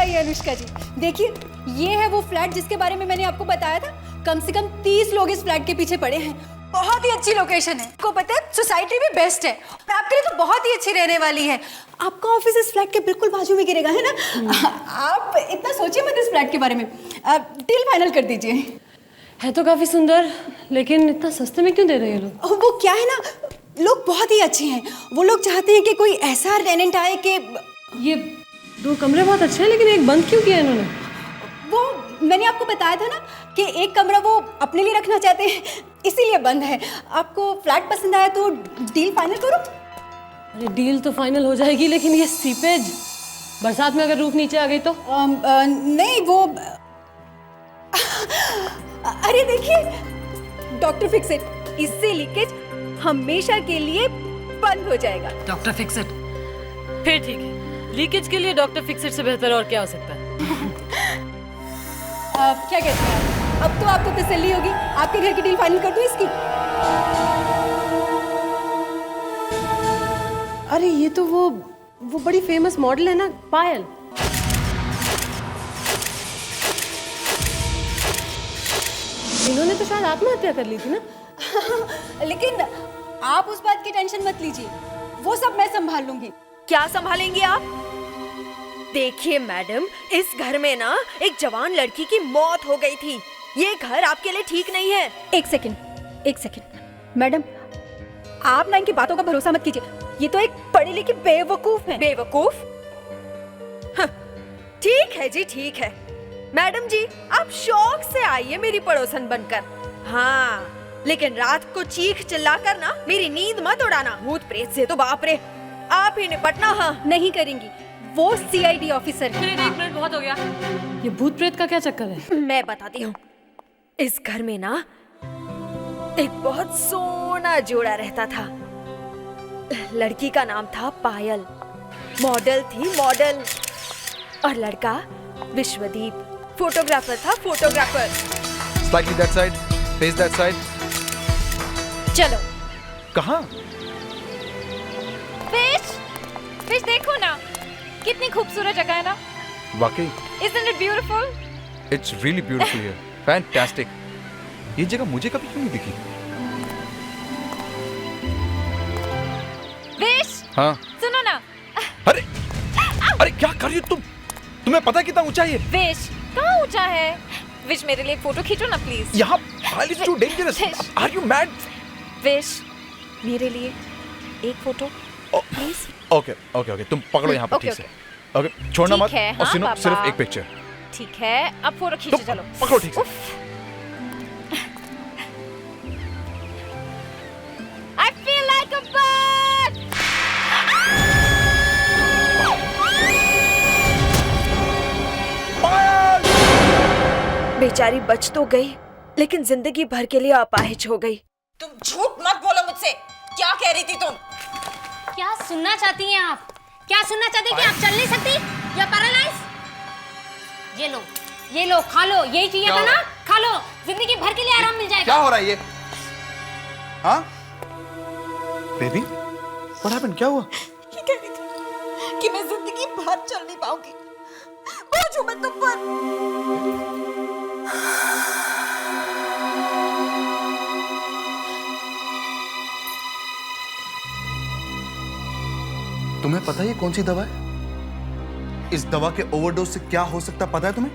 आइए अनुष्का जी, देखिए ये है वो फ्लैट जिसके बारे में मैंने आपको बताया था। कम से कम 30 लोग इस फ्लैट के पीछे पड़े हैं। बहुत ही अच्छी लोकेशन है, आपको पता है सोसाइटी भी बेस्ट है, आपके लिए तो बहुत ही अच्छी रहने वाली है। आपका ऑफिस इस फ्लैट के बिल्कुल बाजू में गिरेगा, है ना? आप इतना सोचिए मत इस फ्लैट के बारे में, डील फाइनल कर दीजिए। है तो काफी सुंदर, लेकिन इतना सस्ते में क्यों दे रहे हैं लोग? वो क्या है ना, लोग बहुत ही अच्छे हैं। वो लोग चाहते हैं कि कोई ऐसा टेनेंट आए कि ये 2 कमरे बहुत अच्छे हैं, लेकिन एक बंद क्यों किया इन्होंने? वो मैंने आपको बताया था ना कि एक कमरा वो अपने लिए रखना चाहते हैं, इसीलिए बंद है। आपको फ्लैट पसंद आया तो डील फाइनल करो। अरे डील तो फाइनल हो जाएगी, लेकिन ये सीपेज, बरसात में अगर रूफ नीचे आ गई तो? नहीं वो अरे देखिए, डॉक्टर फिक्सिट, इससे लीकेज हमेशा के लिए बंद हो जाएगा। Doctor Fixit? फिर ठीक है, लीकेज के लिए डॉक्टर फिक्सिट से बेहतर और क्या हो सकता है? क्या कहते हैं? अब तो आपको तसल्ली होगी, आपके घर की डील फाइनल कर दूं इसकी? अरे ये तो वो बड़ी फेमस मॉडल है ना, पायल। इन्होंने तो शायद आत्महत्या कर ली थी ना? लेकिन आप उस बात की टेंशन मत लीजिए, वो सब मैं संभाल लूंगी। क्या संभालेंगी आप? देखिए मैडम, इस घर में ना एक जवान लड़की की मौत हो गई थी। ये घर आपके लिए ठीक नहीं है। एक सेकंड मैडम, आप ना इनकी बातों का भरोसा मत कीजिए। ये तो एक पढ़ी लिखी बेवकूफ है। बेवकूफ? हाँ, ठीक है जी, ठीक है। मैडम जी, आप शौक से आइए मेरी पड़ोसन बनकर। हाँ, लेकिन रात को चीख चिल्ला कर ना मेरी नींद मत उड़ाना। भूत प्रेत से तो बाप रे, आप ही निपटना। हाँ, नहीं करेंगी, वो सीआईडी ऑफिसर है। 1 मिनट बहुत हो गया। ये भूत प्रेत का क्या चक्कर है? मैं बताती हूँ। इस घर में ना एक बहुत सोना जोड़ा रहता था। लड़की का नाम था पायल, मॉडल थी मॉडल, और लड़का विश्वदीप, फोटोग्राफर था, photographer. Slightly that side, face that side. चलो। कहाँ? फिश देखो ना, कितनी खूबसूरत जगह है ना। वाकई। Isn't it beautiful? It's really beautiful here. Fantastic. ये जगह मुझे कभी क्यों नहीं दिखी? फिश, हाँ। सुनो ना। अरे क्या कर रही हो तुम? तुम्हें पता है कितना ऊंचा है ये? फिश, कहाँ ऊंचा है? फिश, मेरे लिए एक फोटो खींचो ना प्लीज। यहाँ is too dangerous. Are you mad? Fish, मेरे लिए एक फोटो प्लीज। ओके, तुम पकड़ो यहाँ पर ठीक से। ओके, छोड़ना मत। और सुनो, सिर्फ एक पिक्चर। ठीक है, अब फोटो खींचो, चलो। पकड़ो ठीक से। I feel like a bird. बेचारी बच तो गई, लेकिन जिंदगी भर के लिए अपाहिज हो गई। तुम झूठ मत बोलो मुझसे। क्या कह रही थी तुम? क्या सुनना चाहती हैं आप? क्या सुनना चाहती हैं कि आप चल नहीं सकती या पैरालाइज? ये लो, खा लो। यही चाहिए था ना? खा लो, जिंदगी भर के लिए आराम मिल जाएगा। क्या हो रहा है ये? हाँ? Baby, what happened? क्या हुआ? ये कह रही थी कि मैं जिंदगी भर चल नहीं पाऊंगी। बोझ हूं मैं तुम पर। तुम्हें पता है ये कौन सी दवा है? इस दवा के ओवरडोज से क्या हो सकता पता है तुम्हें?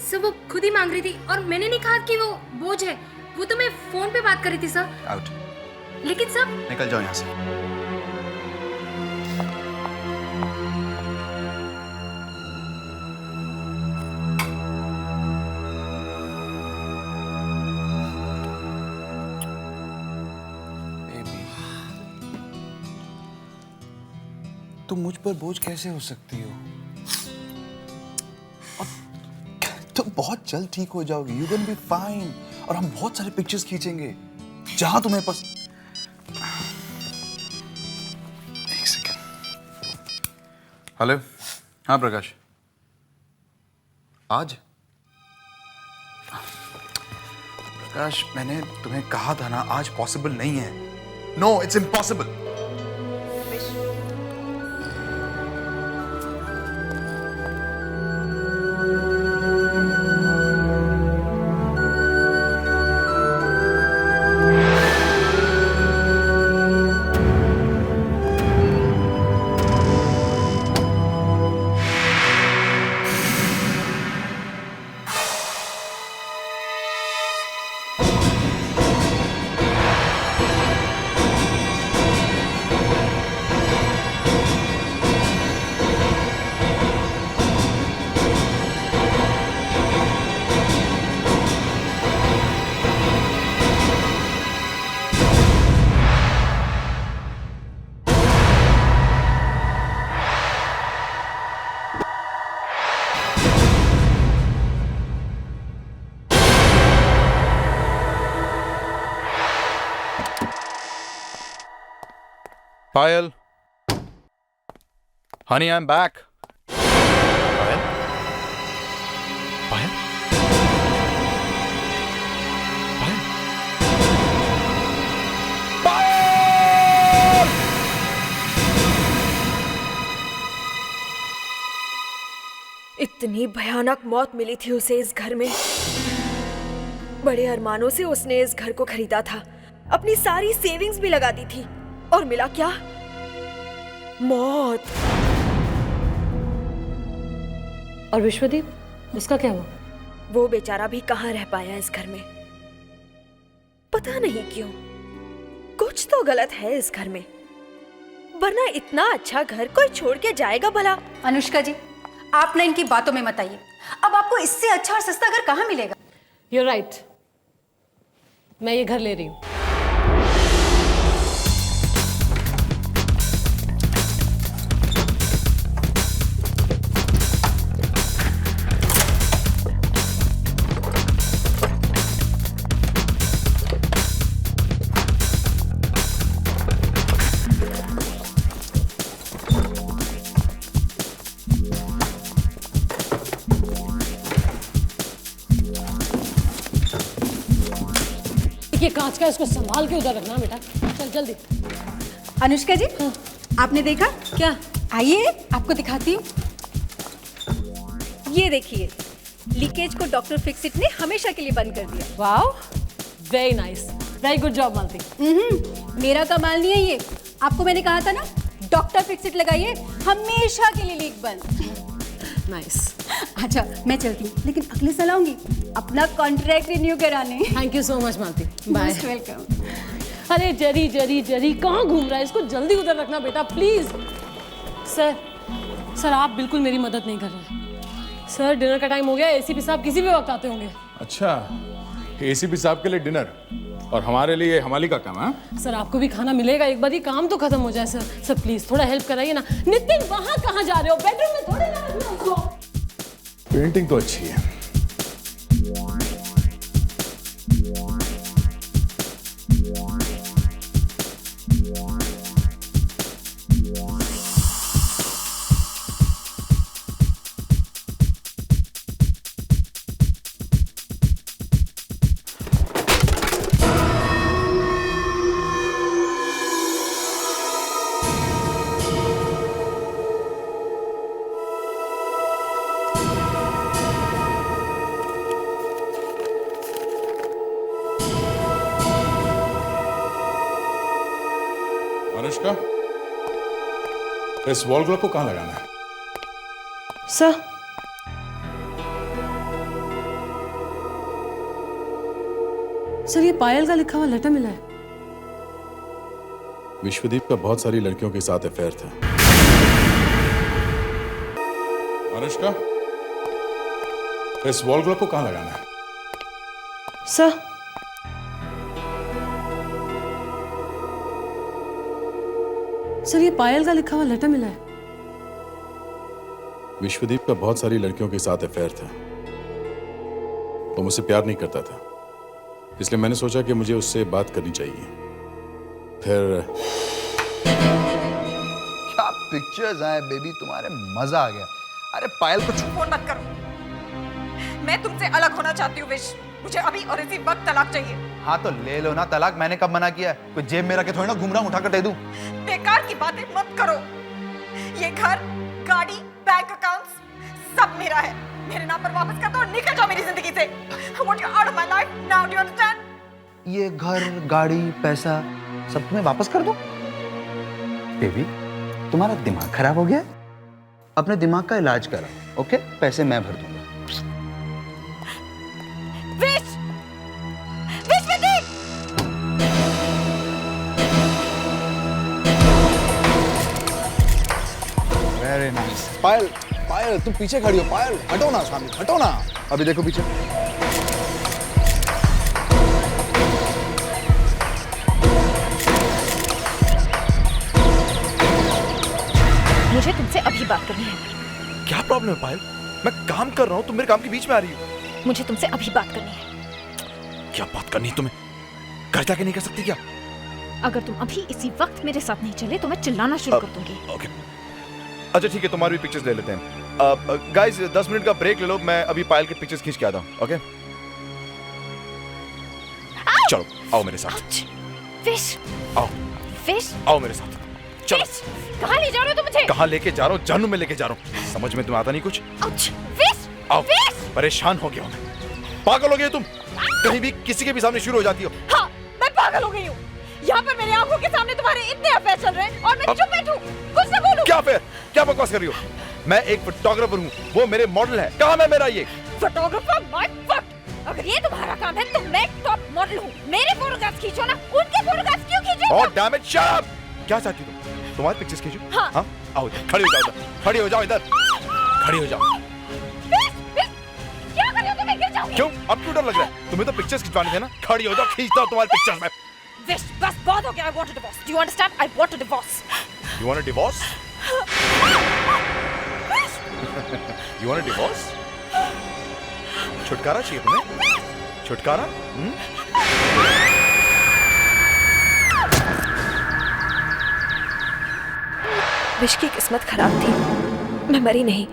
सर वो खुद ही मांग रही थी और मैंने नहीं कहा कि वो बोझ है। वो तो मैं फोन पे बात कर रही थी सर। आउट। लेकिन सर निकल जाओ यहाँ से। तुम मुझ पर बोझ कैसे हो सकती हो? तुम बहुत जल्द ठीक हो जाओगी। You gonna be fine. और हम बहुत सारे पिक्चर्स खींचेंगे जहां तुम्हें एक सेकेंड। हेलो। हाँ प्रकाश, आज प्रकाश, मैंने तुम्हें कहा था ना, आज पॉसिबल नहीं है। No, it's impossible. Payal, honey, I'm back. Payal, Payal, Payal, Payal! इतनी भयानक मौत मिली थी उसे इस घर में। बड़े अरमानों से उसने इस घर को खरीदा था, अपनी सारी सेविंग्स भी लगा दी थी, और मिला क्या? मौत। और विश्वदीप, उसका क्या हुआ? वो बेचारा भी कहाँ रह पाया इस घर में। पता नहीं क्यों, कुछ तो गलत है इस घर में, वरना इतना अच्छा घर कोई छोड़ के जाएगा भला? अनुष्का जी, आप ना इनकी बातों में मत आइए। अब आपको इससे अच्छा और सस्ता घर कहाँ मिलेगा? You're right. मैं ये घर ले रही हूँ। ये कांच का, इसको संभाल के उधर रखना बेटा। चल जल्दी। अनुष्का जी, आपने देखा? क्या? आइए आपको दिखाती हूँ। ये देखिए, लीकेज को डॉक्टर फिक्सिट ने हमेशा के लिए बंद कर दिया। Wow, very nice, very good job Malati. मेरा कमाल नहीं है ये, आपको मैंने कहा था ना, डॉक्टर फिक्सिट लगाइए, हमेशा के लिए लीक बंद। नाइस। अच्छा मैं चलती हूँ, लेकिन अगले साल आऊंगी अपना कॉन्ट्रैक्ट रिन्यू कराने। Thank you so much Malti. Bye. Most welcome. अरे जरी जरी जरी कहाँ घूम रहा है? इसको जल्दी उधर रखना बेटा प्लीज। सर, सर आप बिल्कुल मेरी मदद नहीं कर रहे। सर डिनर का टाइम हो गया, एसीपी साहब किसी भी वक्त आते होंगे। अच्छा, एसीपी साहब के लिए डिनर और हमारे लिए हमाली का काम है? सर आपको भी खाना मिलेगा, एक बार ये काम तो खत्म हो जाए। सर सर प्लीज थोड़ा हेल्प कराइए ना। नितिन वहाँ कहाँ जा रहे हो? बेडरूम में थोड़े ना रखना उसको। पेंटिंग तो अच्छी है। अनुष्का, इस वॉल क्लॉक को कहाँ लगाना है? सर सर ये पायल का लिखा हुआ लेटर मिला है। विश्वदीप का बहुत सारी लड़कियों के साथ अफेयर था। अनुष्का, इस वॉल क्लॉक को कहाँ लगाना है? सर सर ये पायल का लिखा हुआ लेटर मिला है। विश्वदीप का बहुत सारी लड़कियों के साथ अफेयर था। वो मुझसे प्यार नहीं करता था, इसलिए मैंने सोचा कि मुझे उससे बात करनी चाहिए। फिर क्या पिक्चर्स आए बेबी, तुम्हारे मजा आ गया। अरे पायल को फोन मत करो, मैं तुमसे अलग होना चाहती हूँ विश। मुझे अभी और इसी वक्त तलाक चाहिए। हाँ तो ले लो ना तलाक, मैंने कब मना किया है? कोई जेब में रखे थोड़ी ना घूम रहा हूं, उठाकर दे दूं। बेकार की बातें मत करो। ये घर, गाड़ी, बैंक अकाउंट्स सब मेरा है। मेरे नाम पर वापस कर दो और निकल जाओ मेरी जिंदगी से। I want you out of my life now, do you understand? ये घर, गाड़ी, पैसा सब तुम्हें वापस कर दो? बेबी, तुम्हारा दिमाग खराब हो गया है? अपने दिमाग का इलाज करा, ओके? पैसे मैं भर दूंगा। विश! विश्वदीप! Very nice. पायल, पायल तुम पीछे खड़ी हो। पायल हटो ना सामने, हटो ना। अभी देखो पीछे। मुझे तुमसे अभी बात करनी है। क्या प्रॉब्लम है पायल? मैं काम कर रहा हूँ, तुम मेरे काम के बीच में आ रही हो। मुझे तुमसे अभी बात करनी है। क्या बात करनी है तुम्हें? घर जाके नहीं कर सकती क्या? अगर तुम अभी इसी वक्त मेरे साथ नहीं चले तो मैं चिल्लाना शुरू कर दूंगी। ओके, अच्छा ठीक है, तुम्हारी भी पिक्चर्स ले लेते हैं। गाइस 10 मिनट का ब्रेक ले लो, मैं अभी पायल की पिक्चर्स खींच के आता हूँ। ओके, चलो आओ मेरे साथ। फिश, आओ फिश, आओ मेरे साथ, चलो। कहाँ ले जा रहे हो तुम मुझे? कहाँ लेके जा रहा हूँ? जानू में लेके जा रहा हूँ। समझ में तुम्हें आता नहीं कुछ? फिश, आओ। फिश। परेशान हो गया हूँ मैं। पागल हो गई हो तुम? कहीं भी किसी के भी सामने शुरू हो जाती हो। हाँ, मैं पागल हो गई हूँ। यहाँ पर मेरी आंखों के सामने तुम्हारे इतने अफेयर चल रहे हैं और मैं चुप बैठूं, कुछ ना बोलूं। क्या अफेयर? क्या बकवास कर रही हो? मैं एक फोटोग्राफर हूँ, वो मेरे मॉडल है। कहाँ है मेरा ये फोटोग्राफर? My fuck! अगर ये तुम्हारा काम है तो मैं टॉप मॉडल हूँ। मेरे फोटोग्राफ्स खींचो ना, उनके फोटोग्राफ्स क्यों खींचो? Oh damn it, shut up! क्या चाहती तुम? तुम्हारी पिक्चर्स खींचो? हाँ? आओ इधर, खड़ी हो जाओ इधर, खड़ी हो जाओ इधर, खड़ी हो जाओ। क्या कर रहे हो तुम? गिर जाओगे। क्यों? अब क्यों डर लग रहा है? तुम्हें तो पिक्चर्स खिंचवाने थे ना? खड़ी हो जाओ, खींचता हूँ तुम्हारी पिक्चर्स में। विश, बस बहुत हो गया। I want a divorce. Do you understand? I want a divorce. You want a divorce? You want a divorce? छुटकारा चाहिए तुम्हें? छुटकारा? विश की किस्मत खराब थी, मैं मरी नहीं।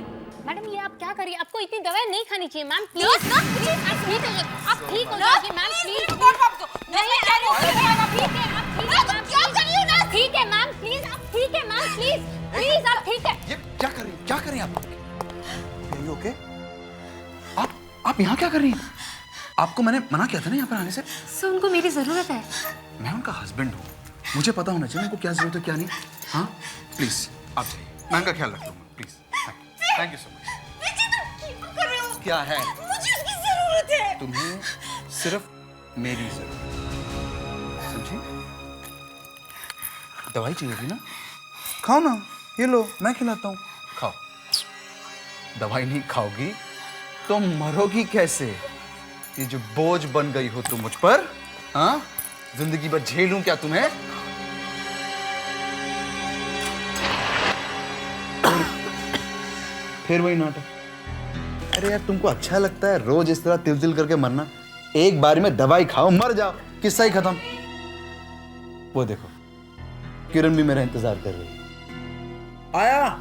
मैडम ये आप क्या करिए, आपको इतनी दवाई नहीं खानी चाहिए मैम, प्लीज। आप ठीक हो जाइए मैम, प्लीज। ठीक है मैम, प्लीज। आप ठीक है मैम, प्लीज प्लीज, आप ठीक है। ये क्या कर रही हैं? क्या कर रही हैं आप? Are you okay? आप यहाँ क्या कर रही हैं? आपको मैंने मना किया था ना यहाँ पर आने से। सर उनको मेरी जरूरत है। मैं उनका हस्बैंड हूँ, मुझे पता होना चाहिए उनको क्या जरूरत है क्या नहीं। हाँ प्लीज आप जाइए, मैं उनका ख्याल रख लूँगा। Please, thank you so much. क्या है? मुझे उसकी जरूरत है। तुम्हें सिर्फ मेरी जरूरत, समझी? दवाई चाहिए थी ना? खाओ ना, ये लो, मैं खिलाता हूँ, खाओ। दवाई नहीं खाओगी तो मरोगी कैसे? ये जो बोझ बन गई हो तुम मुझ पर, हाँ? जिंदगी भर झेलूं क्या तुम्हें? फिर वही नाटक। अरे यार तुमको अच्छा लगता है रोज इस तरह तिल तिल करके मरना? एक बार में दवाई खाओ, मर जाओ, किस्सा ही खत्म। वो देखो किरण भी मेरा इंतजार कर रही है। आया।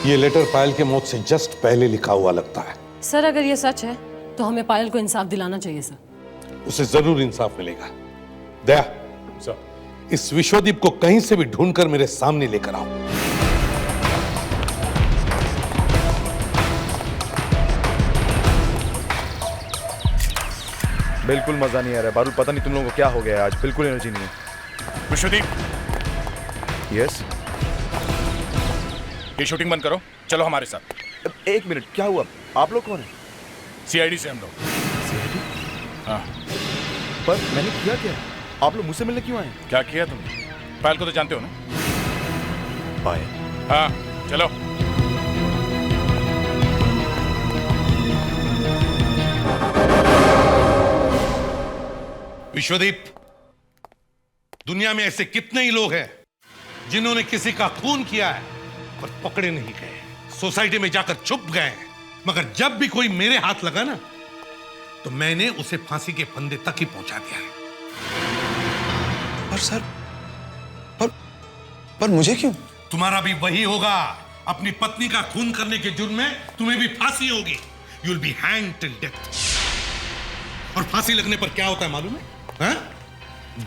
ये लेटर पायल के मौत से जस्ट पहले लिखा हुआ लगता है। सर अगर ये सच है तो हमें पायल को इंसाफ दिलाना चाहिए सर। उसे जरूर इंसाफ मिलेगा। दया सर, इस विश्वदीप को कहीं से भी ढूंढकर मेरे सामने लेकर आओ। बिल्कुल मजा नहीं आ रहा है बारूद, पता नहीं तुम लोगों को क्या हो गया है आज, बिल्कुल एनर्जी नहीं है। विश्वदीप, यस, ये शूटिंग बंद करो, चलो हमारे साथ। एक मिनट, क्या हुआ? आप लोग कौन हैं? सीआईडी से हम लोग। हाँ। पर मैंने किया क्या? आप लोग मुझसे मिलने क्यों आए? क्या किया तुमने? पायल को तो जानते हो ना? पायल? हाँ, चलो। विश्वदीप, दुनिया में ऐसे कितने ही लोग हैं जिन्होंने किसी का खून किया है पर पकड़े नहीं गए, सोसाइटी में जाकर छुप गए, मगर जब भी कोई मेरे हाथ लगा ना तो मैंने उसे फांसी के फंदे तक ही पहुंचा दिया है। पर सर, पर मुझे क्यों? तुम्हारा भी वही होगा। अपनी पत्नी का खून करने के जुर्म में तुम्हें भी फांसी होगी। You will be hanged till death. और फांसी लगने पर क्या होता है मालूम है? हाँ?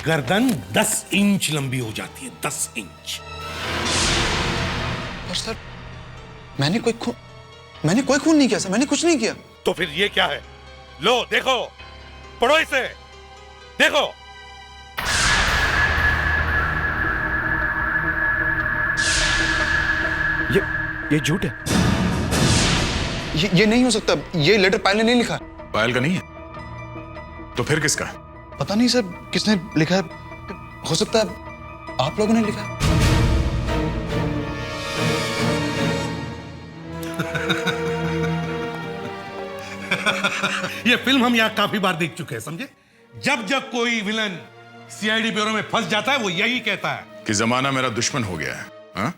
गर्दन 10 इंच लंबी हो जाती है, 10 इंच। पर सर, मैंने कोई खून नहीं किया सर, मैंने कुछ नहीं किया। तो फिर ये क्या है? लो देखो, पढ़ो इसे, देखो। ये झूठ है। ये नहीं हो सकता, ये लेटर पायल ने नहीं लिखा। पायल का नहीं है तो फिर किसका है? पता नहीं सर किसने लिखा है, हो सकता है आप लोगों ने लिखा है। ये फिल्म हम यहाँ काफी बार देख चुके हैं, समझे? जब जब कोई विलन सीआईडी ब्यूरो में फंस जाता है वो यही कहता है कि जमाना मेरा दुश्मन हो गया है। हाँ?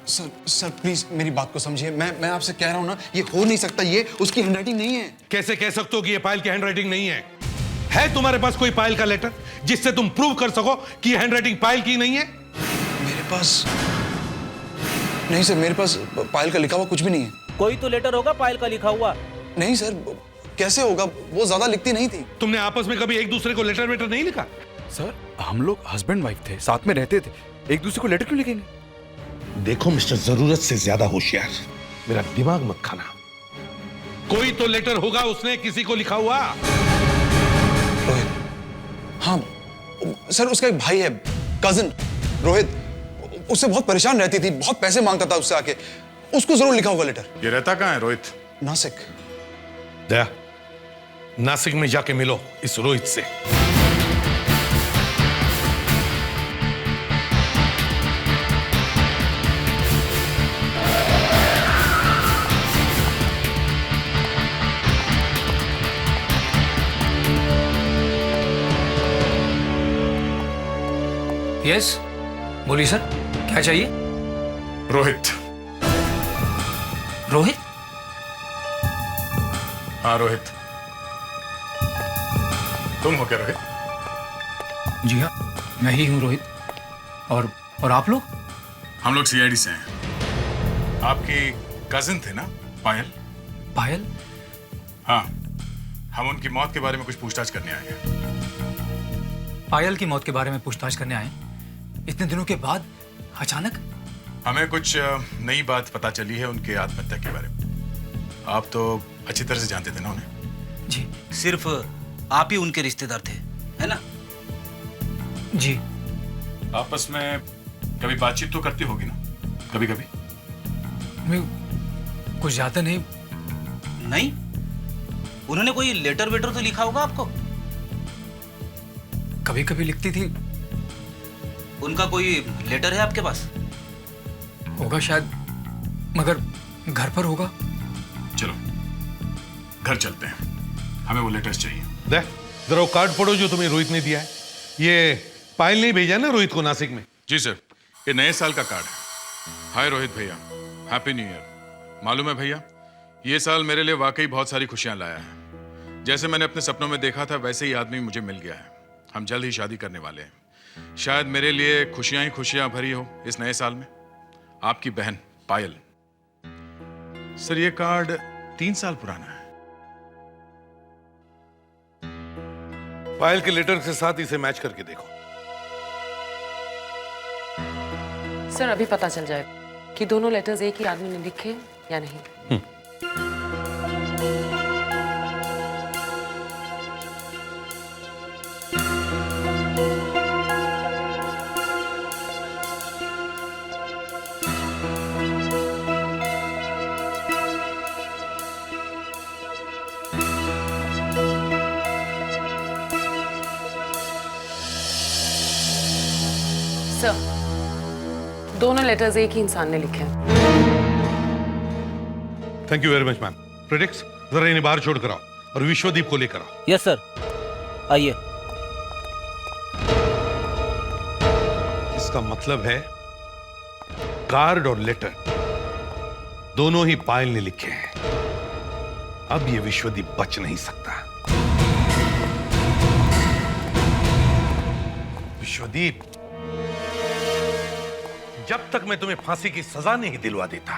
सर प्लीज मेरी बात को समझिए, मैं आपसे कह रहा हूं ना, ये हो नहीं सकता, ये उसकी हैंडराइटिंग नहीं है। कैसे कह सकते हो कि ये पायल की हैंडराइटिंग नहीं है? है तुम्हारे पास कोई पायल का लेटर जिससे तुम प्रूव कर सको कि ये हैंडराइटिंग पायल की नहीं है? मेरे पास नहीं सर, मेरे पास पायल का लिखा हुआ कुछ भी नहीं है। कोई तो लेटर होगा पायल का लिखा हुआ। नहीं सर, कैसे होगा, वो ज्यादा लिखती नहीं थी। तुमने आपस में कभी एक दूसरे को लेटर वेटर नहीं लिखा? सर हम लोग हस्बैंड वाइफ थे, साथ में रहते थे, एक दूसरे को लेटर क्यों लिखेंगे? देखो मिस्टर, जरूरत से ज्यादा होशियार, मेरा दिमाग मत खाना। कोई तो लेटर होगा उसने किसी को लिखा हुआ। रोहित, हाँ सर, उसका एक भाई है, कजिन रोहित, उससे बहुत परेशान रहती थी, बहुत पैसे मांगता था उससे आके, उसको जरूर लिखा होगा लेटर। ये रहता कहाँ है रोहित? नासिक। दया, नासिक में जाके मिलो इस रोहित से। यस, बोलिए सर, क्या चाहिए? रोहित। रोहित? हाँ रोहित। तुम हो क्या रोहित? जी हाँ, मैं ही हूँ रोहित। और आप लोग? हम लोग सीआईडी से हैं। आपकी कजिन थे ना पायल? पायल? हाँ, हम उनकी मौत के बारे में कुछ पूछताछ करने आए हैं। पायल की मौत के बारे में पूछताछ करने आए? इतने दिनों के बाद अचानक? हमें कुछ नई बात पता चली है उनके आत्महत्या के बारे में। आप तो अच्छी तरह से जानते थे ना उन्हें? जी। सिर्फ आप ही उनके रिश्तेदार थे, है ना? जी। आपस में कभी बातचीत तो करती होगी ना, कभी कभी? मैं कुछ ज्यादा नहीं। नहीं? उन्होंने कोई लेटर वेटर तो लिखा होगा आपको? कभी कभी लिखती थी। उनका कोई लेटर है आपके पास? होगा शायद, मगर घर पर होगा। चलो घर चलते हैं, हमें वो लेटर्स चाहिए। दे, जरा वो कार्ड पढ़ो जो तुम्हें रोहित ने दिया है। ये पायल ने भेजा ना रोहित को नासिक में? जी सर, ये नए साल का कार्ड है। हाय रोहित भैया, हैप्पी न्यू ईयर। मालूम है भैया, ये साल मेरे लिए वाकई बहुत सारी खुशियां लाया है। जैसे मैंने अपने सपनों में देखा था वैसे ही आदमी मुझे मिल गया है। हम जल्द ही शादी करने वाले हैं। शायद मेरे लिए खुशियां ही खुशियां भरी हो इस नए साल में। आपकी बहन पायल। सर ये कार्ड 3 साल पुराना है। पायल के लेटर के साथ इसे मैच करके देखो। सर अभी पता चल जाएगा कि दोनों लेटर्स एक ही आदमी ने लिखे या नहीं। सर, दोनों लेटर्स एक ही इंसान ने लिखे हैं। Thank you very much ma'am. Predicts, जरा इन्हें बाहर छोड़ कर आओ और विश्वदीप को लेकर आओ। यस सर, आइए। इसका मतलब है कार्ड और लेटर दोनों ही पायल ने लिखे हैं। अब ये विश्वदीप बच नहीं सकता। विश्वदीप, जब तक मैं तुम्हें फांसी की सजा नहीं दिलवा देता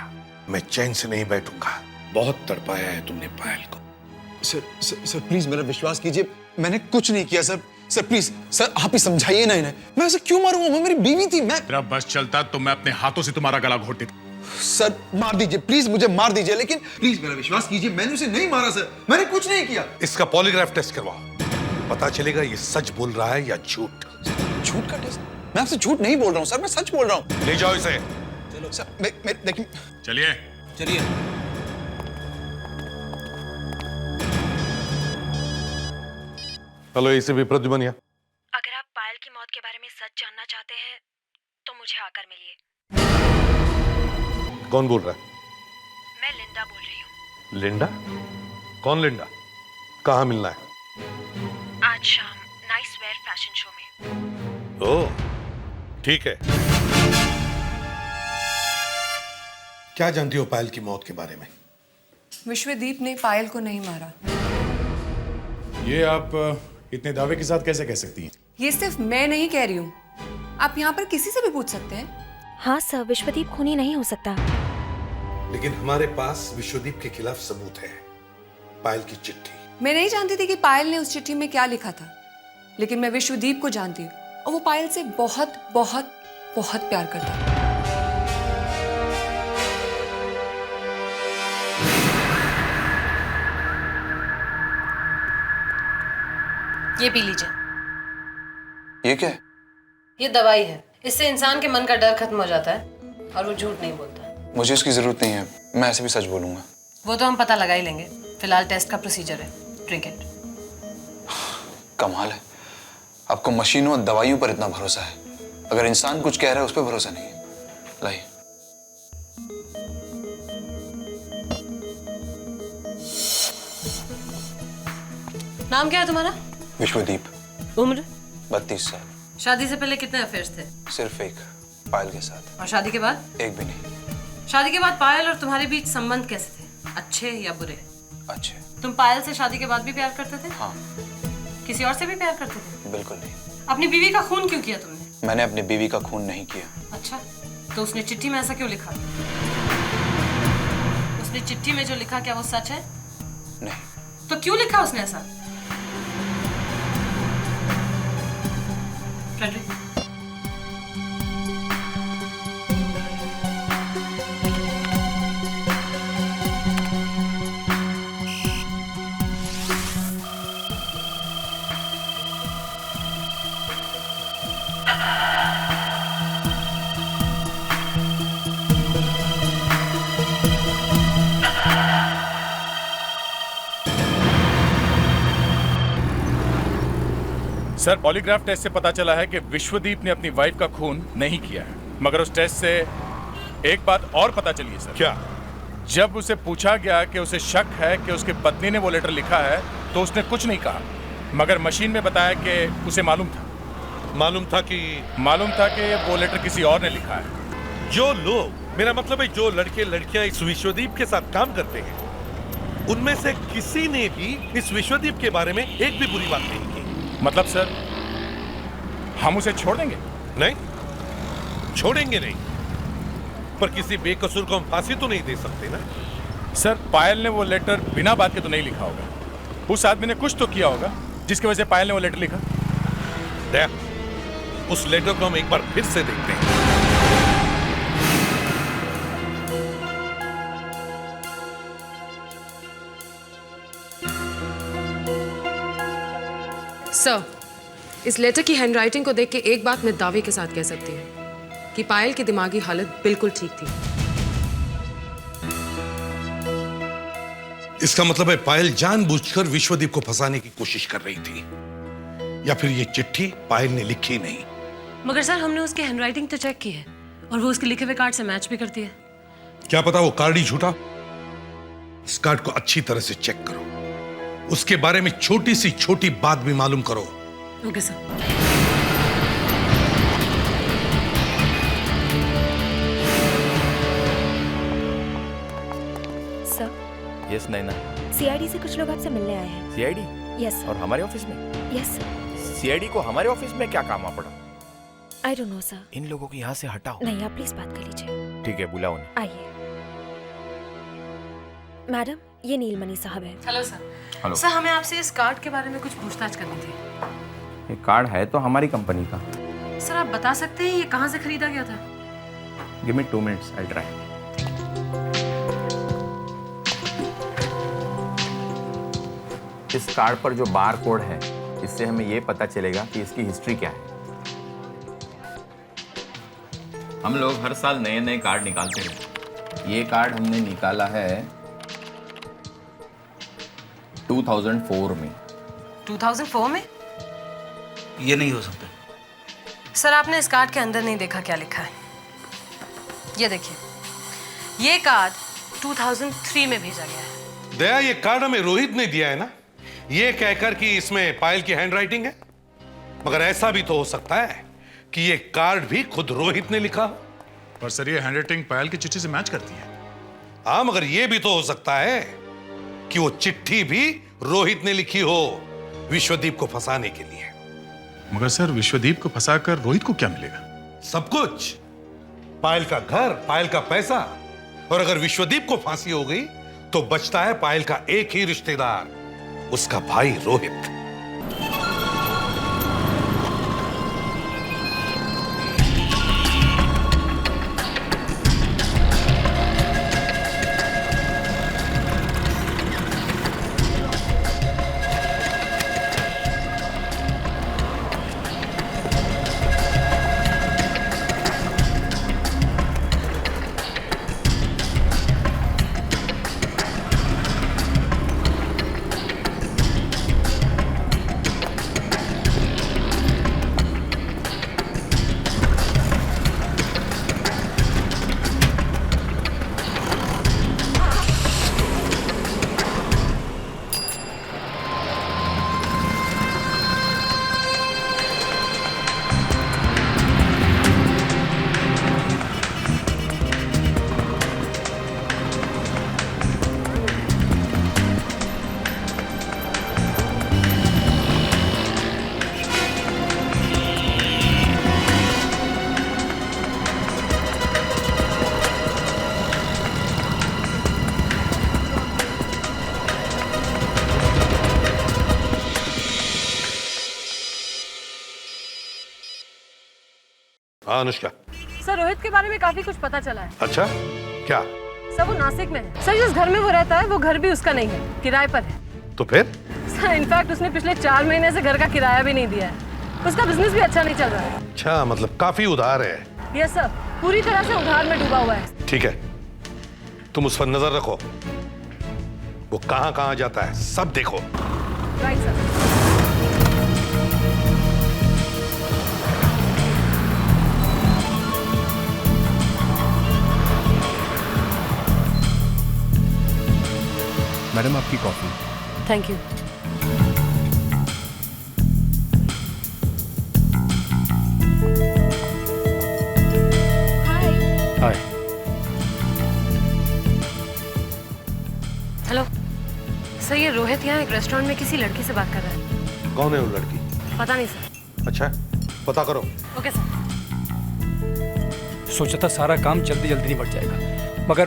मैं चैन से नहीं बैठूंगा। बहुत तड़पाया है तुमने पायल को। सर प्लीज मेरा विश्वास कीजिए, मैंने कुछ नहीं किया सर। सर प्लीज सर, आप ही समझाइए ना इन्हें। मैं ऐसे क्यों मारूंगा, वो मेरी बीवी थी। मैं मेरा बस चलता तो मैं अपने हाथों से तुम्हारा गला घोट देता। सर मार दीजिए प्लीज, मुझे मार दीजिए, लेकिन प्लीज मेरा विश्वास कीजिए, मैंने उसे नहीं मारा सर, मैंने कुछ नहीं किया। इसका पॉलीग्राफ टेस्ट करवाओ, पता चलेगा ये सच बोल रहा है या झूठ। झूठ का टेस्ट? मैं आपसे झूठ नहीं बोल रहा हूँ सर, मैं सच बोल रहा हूँ। ले जाओ इसे। चलो देखिए। चलिए चलिए। हेलो, एसीपी प्रद्युमन यहाँ। अगर आप पायल की मौत के बारे में सच जानना चाहते हैं तो मुझे आकर मिलिए। कौन बोल रहा है? मैं लिंडा बोल रही हूँ। लिंडा? कौन लिंडा? कहाँ मिलना है? आज शाम नाइस वेयर फैशन शो में। ओह, ठीक है। क्या जानती हो पायल की मौत के बारे में? विश्वदीप ने पायल को नहीं मारा। ये आप इतने दावे के साथ कैसे कह सकती हैं? ये सिर्फ मैं नहीं कह रही हूँ, आप यहाँ पर किसी से भी पूछ सकते हैं। हाँ सर, विश्वदीप खूनी नहीं हो सकता। लेकिन हमारे पास विश्वदीप के खिलाफ सबूत है। पायल की चिट्ठी। मैं नहीं जानती थी कि पायल ने उस चिट्ठी में क्या लिखा था, लेकिन मैं विश्वदीप को जानती हूँ और वो पायल से बहुत बहुत बहुत प्यार करता है। ये पी लीजिए। ये क्या है? ये दवाई है, इससे इंसान के मन का डर खत्म हो जाता है और वो झूठ नहीं बोलता। मुझे इसकी जरूरत नहीं है, मैं ऐसे भी सच बोलूंगा। वो तो हम पता लगा ही लेंगे, फिलहाल टेस्ट का प्रोसीजर है। Drink it. कमाल है, आपको मशीनों और दवाइयों पर इतना भरोसा है। अगर इंसान कुछ कह रहा है उस पर भरोसा नहीं है। लाइए। नाम क्या है तुम्हारा? विश्वदीप। उम्र? 32 साल। शादी से पहले कितने अफेयर्स थे? सिर्फ एक, पायल के साथ। और शादी के बाद? एक भी नहीं। शादी के बाद पायल और तुम्हारे बीच संबंध कैसे थे? अच्छे या बुरे? अच्छे। तुम पायल से शादी के बाद भी प्यार करते थे? हाँ। किसी और से भी प्यार करते थे? बिल्कुल नहीं। अपनी बीवी का खून क्यों किया तुमने? मैंने अपनी बीवी का खून नहीं किया। अच्छा, तो उसने चिट्ठी में ऐसा क्यों लिखा? उसने चिट्ठी में जो लिखा क्या वो सच है? नहीं। तो क्यों लिखा उसने ऐसा? फ्रेडरिक, सर, पॉलीग्राफ टेस्ट से पता चला है कि विश्वदीप ने अपनी वाइफ का खून नहीं किया है। मगर उस टेस्ट से एक बात और पता चली है सर। क्या? जब उसे पूछा गया कि उसे शक है कि उसकी पत्नी ने वो लेटर लिखा है तो उसने कुछ नहीं कहा, मगर मशीन में बताया कि उसे मालूम था कि वो लेटर किसी और ने लिखा है। जो लोग, मेरा मतलब है जो लड़के लड़कियां इस विश्वदीप के साथ काम करते हैं, उनमें से किसी ने भी इस विश्वदीप के बारे में एक भी बुरी बात नहीं की। मतलब सर, हम उसे छोड़ देंगे? नहीं, छोड़ेंगे नहीं, पर किसी बेकसूर को हम फांसी तो नहीं दे सकते ना। सर, पायल ने वो लेटर बिना बात के तो नहीं लिखा होगा। उस आदमी ने कुछ तो किया होगा जिसकी वजह से पायल ने वो लेटर लिखा। उस लेटर को हम एक बार फिर से देखते हैं। सर, इस लेटर की हैंडराइटिंग को देख के एक बात मैं दावे के साथ कह सकती हूँ कि पायल की दिमागी हालत बिल्कुल ठीक थी। इसका मतलब है पायल जानबूझकर विश्वदीप को फंसाने की कोशिश कर रही थी, या फिर ये चिट्ठी पायल ने लिखी नहीं। मगर सर, हमने उसकी हैंडराइटिंग तो चेक की है और वो उसके लिखे हुए कार्ड से मैच भी करती है। क्या पता वो कार्ड ही झूठा। इस कार्ड को अच्छी तरह से चेक करो, उसके बारे में छोटी सी छोटी बात भी मालूम करो। Okay sir. सर। यस नैना। सीआईडी से कुछ लोग आपसे मिलने आए हैं। सीआईडी? यस। और हमारे ऑफिस में? Yes sir. सीआईडी को हमारे ऑफिस में क्या काम आ पड़ा? I don't know sir. इन लोगों को यहाँ से हटाओ। नहीं, आप प्लीज बात कर लीजिए। ठीक है, बुलाओ उन्हें। आइए। मैडम, ये नीलमणि साहब है। Hello sir. हेलो सर, हमें आपसे इस कार्ड के बारे में कुछ पूछताछ करनी थी। ये कार्ड है तो हमारी कंपनी का। सर, आप बता सकते हैं ये कहाँ से खरीदा गया था? Give me 2 minutes, I try. इस कार्ड पर जो बार कोड है, इससे हमें ये पता चलेगा कि इसकी हिस्ट्री क्या है। हम लोग हर साल नए नए कार्ड निकालते हैं। ये कार्ड हमने निकाला है 2004 में। 2004 में? ये नहीं हो सकता। सर आपने इस कार्ड के अंदर नहीं देखा क्या लिखा है। ये देखिए, ये कार्ड 2003 में भेजा गया है। दया, ये कार्ड हमें रोहित ने दिया है ना, ये कहकर कि इसमें पायल की हैंडराइटिंग है। मगर ऐसा भी तो हो सकता है कि ये कार्ड भी खुद रोहित ने लिखा हो। पर सर, ये हैंडराइटिंग पायल की चिट्ठी से मैच करती है। हाँ, मगर ये भी तो हो सकता है कि वो चिट्ठी भी रोहित ने लिखी हो विश्वदीप को फंसाने के लिए। मगर सर, विश्वदीप को फंसाकर रोहित को क्या मिलेगा? सब कुछ, पायल का घर, पायल का पैसा। और अगर विश्वदीप को फांसी हो गई तो बचता है पायल का एक ही रिश्तेदार, उसका भाई रोहित। हाँ अनुष्का। सर रोहित के बारे में काफी कुछ पता चला है। अच्छा, क्या? सर वो नासिक में है। सर जिस घर में वो रहता है वो घर भी उसका नहीं है, किराए पर है। तो फिर? सर इनफैक्ट उसने पिछले 4 महीने से घर का किराया भी नहीं दिया है। उसका बिजनेस भी अच्छा नहीं चल रहा है। अच्छा, मतलब काफी उधार है। यस सर, पूरी तरह से उधार में डूबा हुआ है। ठीक है, तुम उस पर नजर रखो, वो कहां कहां जाता है सब देखो। Right sir. मैडम आपकी coffee. Thank you. Hi. Hello sir, ये रोहित यहाँ एक रेस्टोरेंट में किसी लड़की से बात कर रहा है। कौन है वो लड़की? पता नहीं सर। अच्छा, पता करो। Okay sir. सोचा था सारा काम जल्दी जल्दी निपट जाएगा, मगर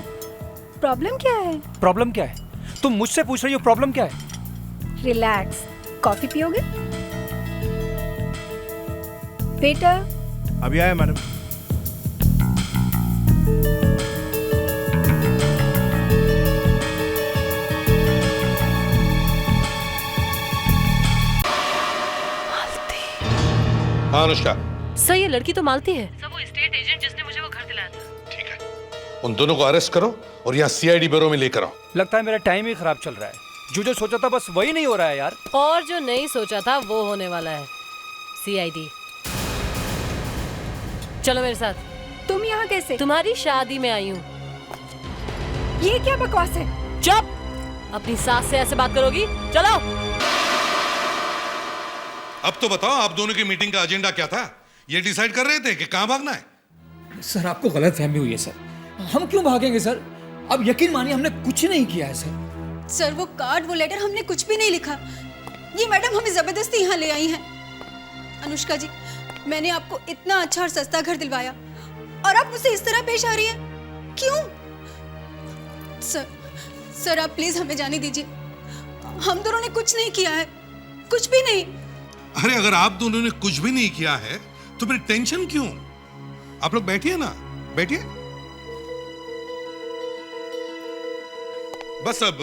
प्रॉब्लम क्या है? प्रॉब्लम क्या है? तुम मुझसे पूछ रही हो प्रॉब्लम क्या है? रिलैक्स, कॉफी पियोगे? बेटा अभी आया मैडम। हाँ अनुष्का। सर ये लड़की तो मालती है। सर वो एस्टेट एजेंट जिसने मुझे वो घर दिलाया था। ठीक है, उन दोनों को अरेस्ट करो और यहाँ सीआईडी ब्यूरो में लेकर आओ। लगता है मेरा टाइम ही खराब चल रहा है। जो सोचा था बस वही नहीं हो रहा है यार। और जो नहीं सोचा था वो होने वाला है। सीआईडी। चलो मेरे साथ। तुम यहाँ कैसे? तुम्हारी शादी में आई हूँ। ये क्या बकवास है? चुप! अपनी सास से ऐसे बात करोगी? चलो। अब तो बताओ, आप दोनों की मीटिंग का एजेंडा क्या था? ये डिसाइड कर रहे थे कि कहाँ भागना है? सर आपको गलत फहमी हुई है सर। हम क्यों भागेंगे सर? अब यकीन मानिए हमने कुछ नहीं किया है सर। सर वो कार्ड, वो लेटर हमने कुछ भी नहीं लिखा। ये मैडम हमें जबरदस्ती यहाँ ले आई हैं। अनुष्का जी, मैंने आपको इतना अच्छा और सस्ता घर दिलवाया और आप मुझसे इस तरह पेश आ रही हैं, क्यों? सर आप प्लीज हमें जाने दीजिए। हम दोनों ने कुछ नहीं किया है, कुछ भी नहीं। अरे अगर आप दोनों ने कुछ भी नहीं किया है तो फिर टेंशन क्यों? आप लोग बैठिए ना, बैठिए। बस अब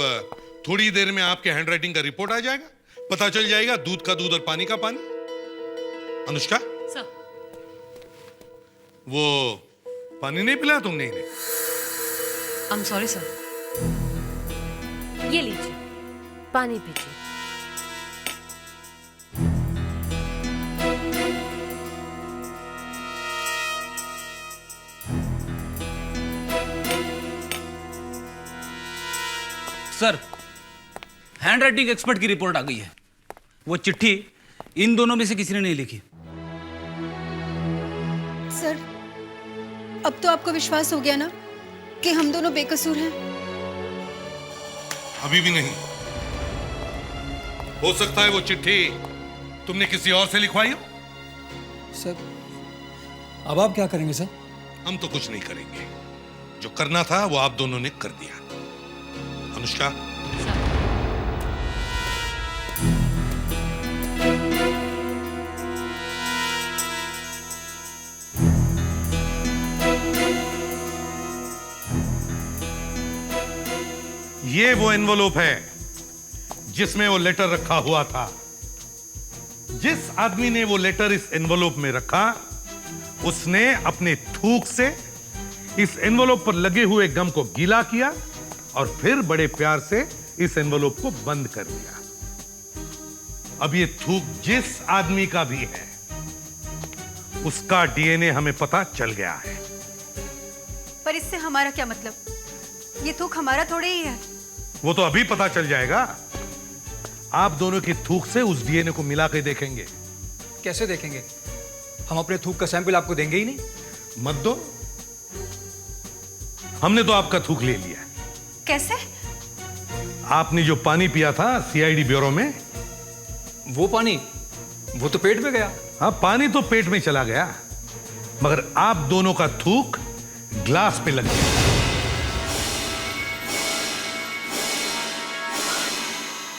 थोड़ी देर में आपके हैंडराइटिंग का रिपोर्ट आ जाएगा, पता चल जाएगा दूध का दूध और पानी का पानी। अनुष्का, सर। वो पानी नहीं पिलाया तुमने इन्हें? I am sorry sir. ये लीजिए, पानी पीजिए। सर, हैंड राइटिंग एक्सपर्ट की रिपोर्ट आ गई है। वो चिट्ठी इन दोनों में से किसी ने नहीं लिखी। सर, अब तो आपको विश्वास हो गया ना कि हम दोनों बेकसूर हैं? अभी भी नहीं। हो सकता है वो चिट्ठी तुमने किसी और से लिखवाई हो। सर, अब आप क्या करेंगे सर? हम तो कुछ नहीं करेंगे। जो करना था वो आप दोनों ने कर दिया। अनुष्का, ये वो एनवलप है जिसमें वो लेटर रखा हुआ था। जिस आदमी ने वो लेटर इस एनवलप में रखा, उसने अपने थूक से इस एनवलप पर लगे हुए गम को गीला किया और फिर बड़े प्यार से इस एनवलप को बंद कर दिया। अब ये थूक जिस आदमी का भी है, उसका डीएनए हमें पता चल गया है। पर इससे हमारा क्या मतलब? ये थूक हमारा थोड़े ही है। वो तो अभी पता चल जाएगा। आप दोनों की थूक से उस डीएनए को मिला के देखेंगे। कैसे देखेंगे? हम अपने थूक का सैंपल आपको देंगे ही नहीं। मत दो, हमने तो आपका थूक ले लिया। कैसे? आपने जो पानी पिया था सीआईडी ब्यूरो में, वो पानी, वो तो पेट में गया। हाँ, पानी तो पेट में चला गया, मगर आप दोनों का थूक ग्लास पे लग गया।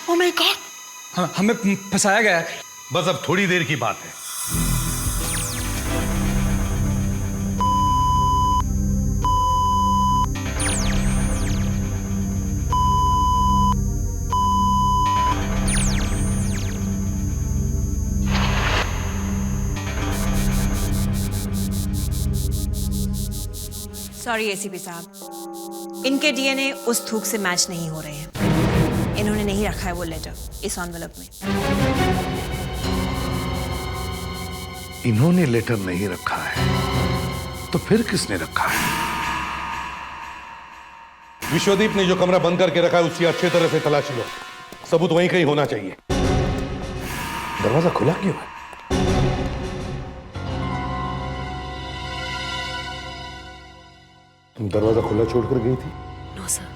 Oh my God! हमें फंसाया गया है। बस अब थोड़ी देर की बात है। सॉरी एसीपी साहब, इनके डीएनए उस थूक से मैच नहीं हो रहे हैं। इन्होंने नहीं रखा है वो लेटर इस एनवलप में। इन्होंने लेटर नहीं रखा है तो फिर किसने रखा है? विश्वदीप ने जो कमरा बंद करके रखा है उसकी अच्छी तरह से तलाशी लो। सबूत वहीं कहीं होना चाहिए। दरवाजा खुला क्यों है? तुम दरवाजा खुला छोड़कर गई थी? No sir.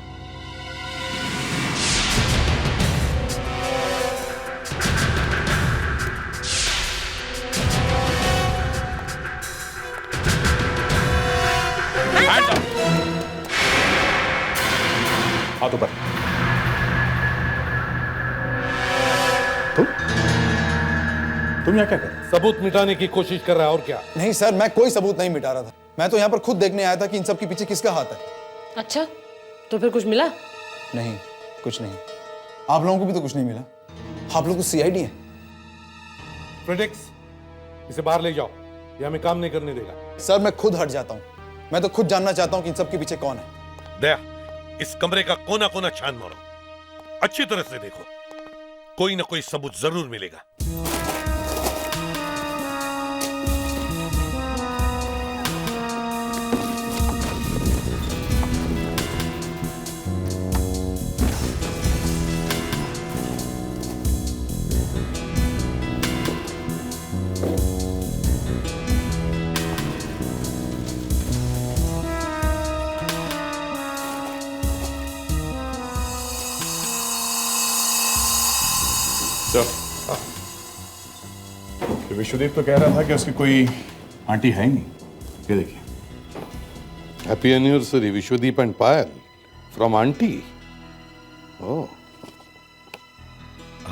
हाथ ऊपर। तुम यहाँ क्या कर रहे हो? सबूत मिटाने की कोशिश कर रहा है और क्या? नहीं सर, मैं कोई सबूत नहीं मिटा रहा था। मैं तो यहाँ पर खुद देखने आया था कि इन सब के पीछे किसका हाथ है। अच्छा, तो फिर कुछ मिला? नहीं, कुछ नहीं। आप लोगों को भी तो कुछ नहीं मिला। आप लोग तो सीआईडी हैं। फ्रेडेक्स, इसे बाहर ले जाओ, ये हमें काम नहीं करने देगा। सर, मैं खुद हट जाता हूँ। मैं तो खुद जानना चाहता हूँ कि इन सब के पीछे कौन है। दया, इस कमरे का कोना कोना छान मारो, अच्छी तरह से देखो, कोई ना कोई सबूत जरूर मिलेगा। विश्वदीप तो कह रहा था कि उसकी कोई आंटी है ही नहीं। ये देखिए। Happy anniversary Vishwadeep and Payal from aunty. Oh,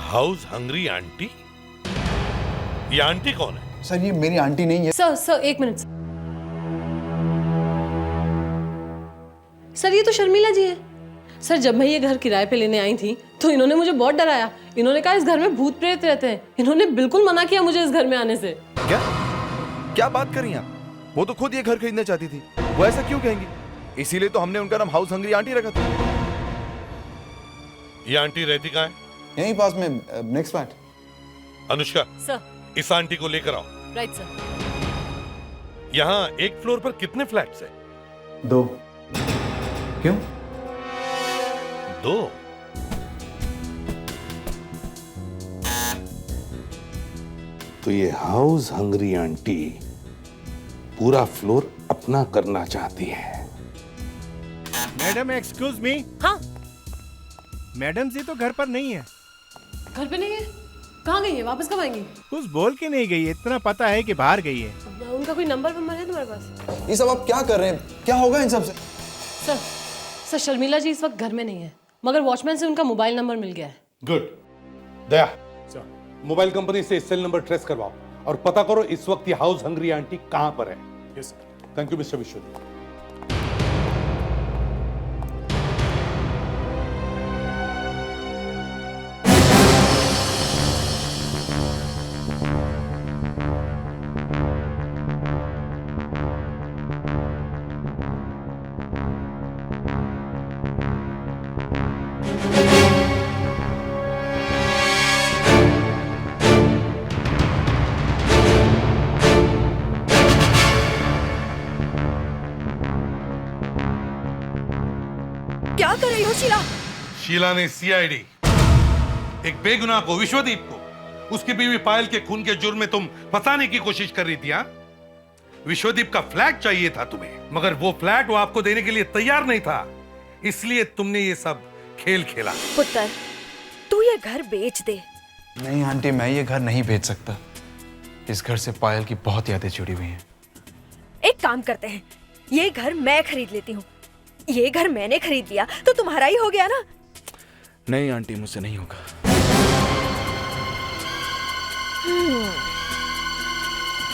house hungry aunty? ये आंटी कौन है? सर, ये मेरी आंटी नहीं है। सर एक मिनट। सर, ये तो शर्मिला जी है। सर, जब मैं ये घर किराए पे लेने आई थी तो इन्होंने मुझे बहुत डराया। इन्होंने कहा इस घर में भूत प्रेत रहते हैं। इन्होंने बिल्कुल मना किया मुझे इस घर में आने से। क्या बात कर रही हैं आप? वो तो खुद ये घर खरीदना चाहती थी। वो ऐसा क्यों कहेंगी? इसीलिए तो हमने उनका नाम हाउस हंग्री आंटी रखा था। ये आंटी रहती कहाँ है? यहीं पास में, नेक्स्ट फ्लैट। अनुष्का, सर। इस आंटी को लेकर आओ। Right sir. यहाँ एक फ्लोर पर कितने फ्लैट्स हैं? 2। क्यों? 2? तो ये हाउस हंग्री आंटी पूरा फ्लोर अपना करना चाहती है। Madam excuse me. हाँ। मैडम जी तो घर पर नहीं है। घर पे नहीं है? कहाँ गई है? वापस कब आएंगी? कुछ बोल के नहीं गई है, इतना पता है कि बाहर गई है। उनका कोई नंबर है तुम्हारे पास? ये सब आप क्या कर रहे हैं? क्या होगा इन सब से? सर शर्मिला जी इस वक्त घर में नहीं है, मगर वॉचमैन से उनका मोबाइल नंबर मिल गया है। गुड। दया, मोबाइल कंपनी से सेल नंबर ट्रेस करवाओ और पता करो इस वक्त ये हाउस हंग्री आंटी कहां पर है। Yes sir. Thank you mister Vishwadeep. क्या कर रही हो शीला? शीला ने सीआईडी एक बेगुनाह को, विश्वदीप को, उसकी बीवी पायल के खून के जुर्म में तुम फंसाने की कोशिश कर रही थी। हाँ, विश्वदीप का फ्लैट चाहिए था तुम्हें, मगर वो फ्लैट वो आपको देने के लिए तैयार नहीं था, इसलिए तुमने ये सब खेल खेला। पुत्र, तू ये घर बेच दे। नहीं आंटी, मैं ये घर नहीं बेच सकता। इस घर से पायल की बहुत यादें जुड़ी हुई हैं। एक काम करते हैं, ये घर मैं खरीद लेती हूँ। ये घर मैंने खरीद लिया तो तुम्हारा ही हो गया ना। नहीं आंटी, मुझसे नहीं होगा।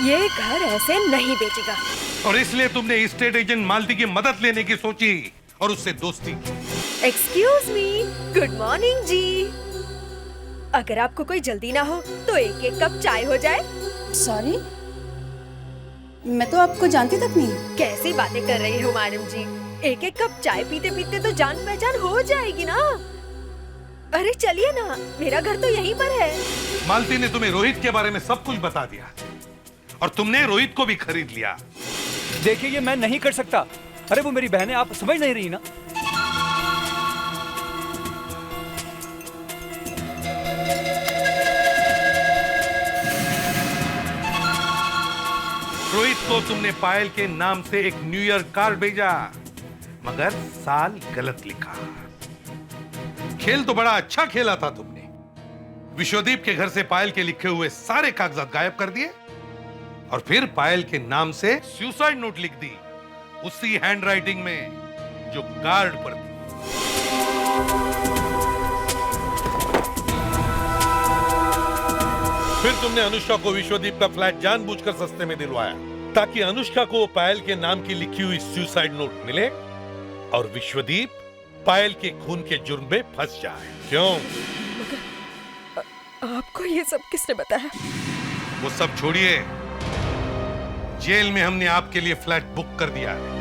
ये घर ऐसे नहीं बेचेगा। और इसलिए तुमने एस्टेट एजेंट मालती की मदद लेने की सोची और उससे दोस्ती की। एक्सक्यूज मी, गुड मॉर्निंग जी। अगर आपको कोई जल्दी ना हो तो एक एक कप चाय हो जाए। सॉरी, मैं तो आपको जानती तक नहीं। कैसी बातें कर रही हो मैडम जी? एक एक कप चाय पीते पीते तो जान पहचान हो जाएगी ना। अरे चलिए ना, मेरा घर तो यहीं पर है। मालती ने तुम्हें रोहित के बारे में सब कुछ बता दिया और तुमने रोहित को भी खरीद लिया। देखिए, ये मैं नहीं कर सकता। अरे वो मेरी बहन है, आप समझ नहीं रही ना। रोहित को तुमने पायल के नाम से एक न्यू ईयर कार्ड भेजा, मगर साल गलत लिखा। खेल तो बड़ा अच्छा खेला था तुमने। विश्वदीप के घर से पायल के लिखे हुए सारे कागजात गायब कर दिए और फिर पायल के नाम से सुसाइड नोट लिख दी, उसी हैंडराइटिंग में जो कार्ड पर थी। फिर तुमने अनुष्का को विश्वदीप का फ्लैट जानबूझकर सस्ते में दिलवाया ताकि अनुष्का को पायल के नाम की लिखी हुई सुसाइड नोट मिले और विश्वदीप पायल के खून के जुर्म में फंस जाए। क्यों? आपको ये सब किसने बताया? वो सब छोड़िए, जेल में हमने आपके लिए फ्लैट बुक कर दिया है।